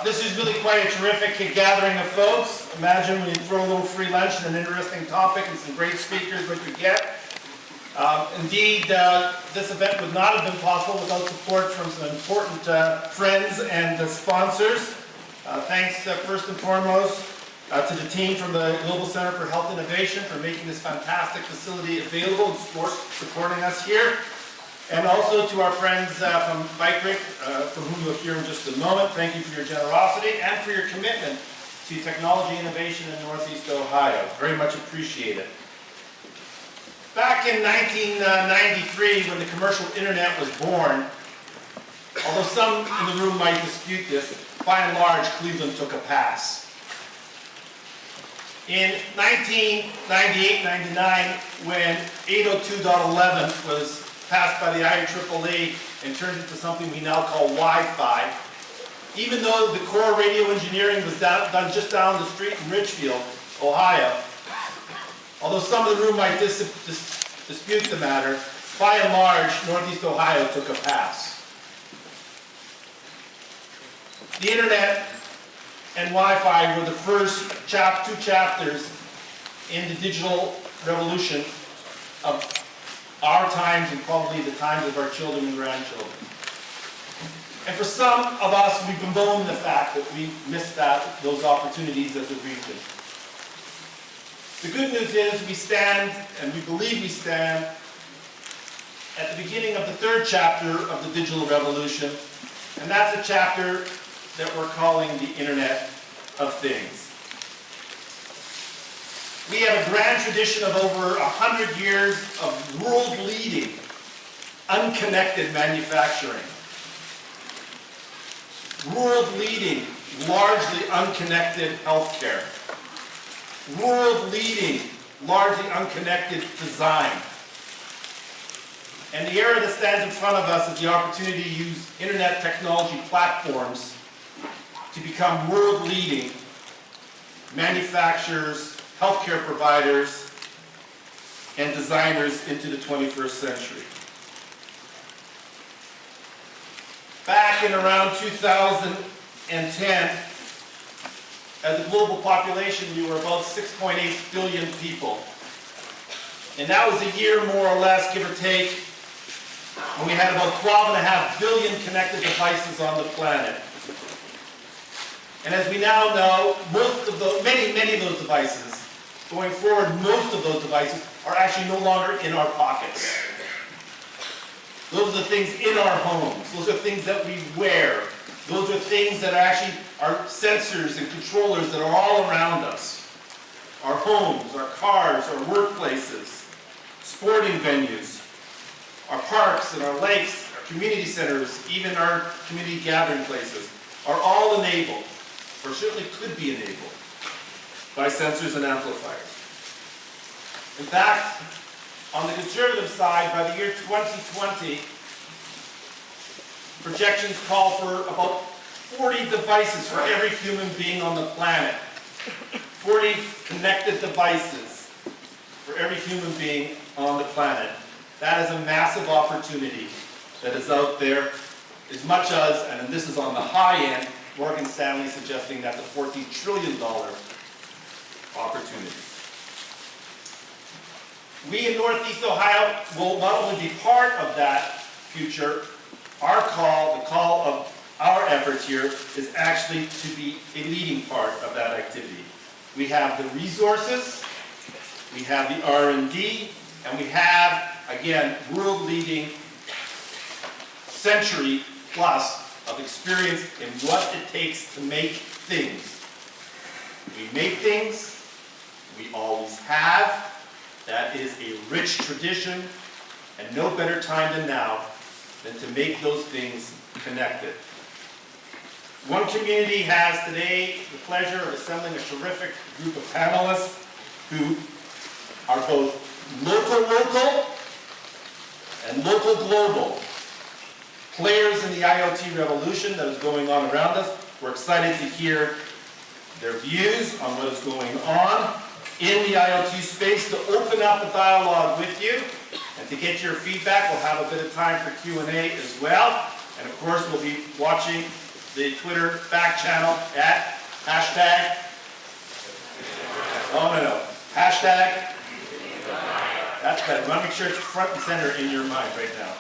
This is really quite a terrific gathering of folks. Imagine when you throw a little free lunch and an interesting topic and some great speakers, what you get. Indeed, this event would not have been possible without support from some important friends and sponsors. Thanks first and foremost to the team from the Global Center for Health Innovation for making this fantastic facility available and supporting us here. And also to our friends from BikeRig, from whom you'll hear in just a moment. Thank you for your generosity and for your commitment to technology innovation in Northeast Ohio. Very much appreciated. Back in 1993, when the commercial internet was born, although some in the room might dispute this, by and large, Cleveland took a pass. In 1998-99, when 802.11 was passed by the IEEE and turned into something we now call Wi-Fi, even though the core radio engineering was done just down the street in Richfield, Ohio, although some of the room might dispute the matter, by and large, Northeast Ohio took a pass. The internet and Wi-Fi were the first two chapters in the digital revolution of our times and probably the times of our children and grandchildren. And for some of us, we bemoan the fact that we missed those opportunities as a region. The good news is we stand, and we believe we stand, at the beginning of the third chapter of the digital revolution, and that's a chapter that we're calling the Internet of Things. We have a grand tradition of over 100 years of world-leading, unconnected manufacturing. World-leading, largely unconnected healthcare. World-leading, largely unconnected design. And the era that stands in front of us is the opportunity to use internet technology platforms to become world-leading manufacturers, healthcare providers, and designers into the 21st century. Back in around 2010, as a global population, we were about 6.8 billion people. And that was a year, more or less, give or take, when we had about 12.5 billion connected devices on the planet. And as we now know, many of those devices, going forward, most of those devices are actually no longer in our pockets. Those are the things in our homes. Those are things that we wear. Those are things that actually are sensors and controllers that are all around us. Our homes, our cars, our workplaces, sporting venues, our parks and our lakes, our community centers, even our community gathering places, are all enabled, or certainly could be enabled, by sensors and amplifiers. In fact, on the conservative side, by the year 2020, projections call for about 40 devices for every human being on the planet. 40 connected devices for every human being on the planet. That is a massive opportunity that is out there, as much as, and this is on the high end, Morgan Stanley suggesting that's a $14 trillion opportunity. We in Northeast Ohio will not only be part of that future, our call, the call of our efforts here, is actually to be a leading part of that activity. We have the resources, we have the R&D, and we have, again, world-leading, century plus of experience in what it takes to make things. We make things, we always have. That is a rich tradition, and no better time than now than to make those things connected. One community has today the pleasure of assembling a terrific group of panelists who are both local and local global players in the IoT revolution that is going on around us. We're excited to hear their views on what is going on in the IoT space, to open up the dialogue with you and to get your feedback. We'll have a bit of time for Q&A as well. And of course, we'll be watching the Twitter back channel at hashtag, oh no, hashtag, that's better. I want to make sure it's front and center in your mind right now.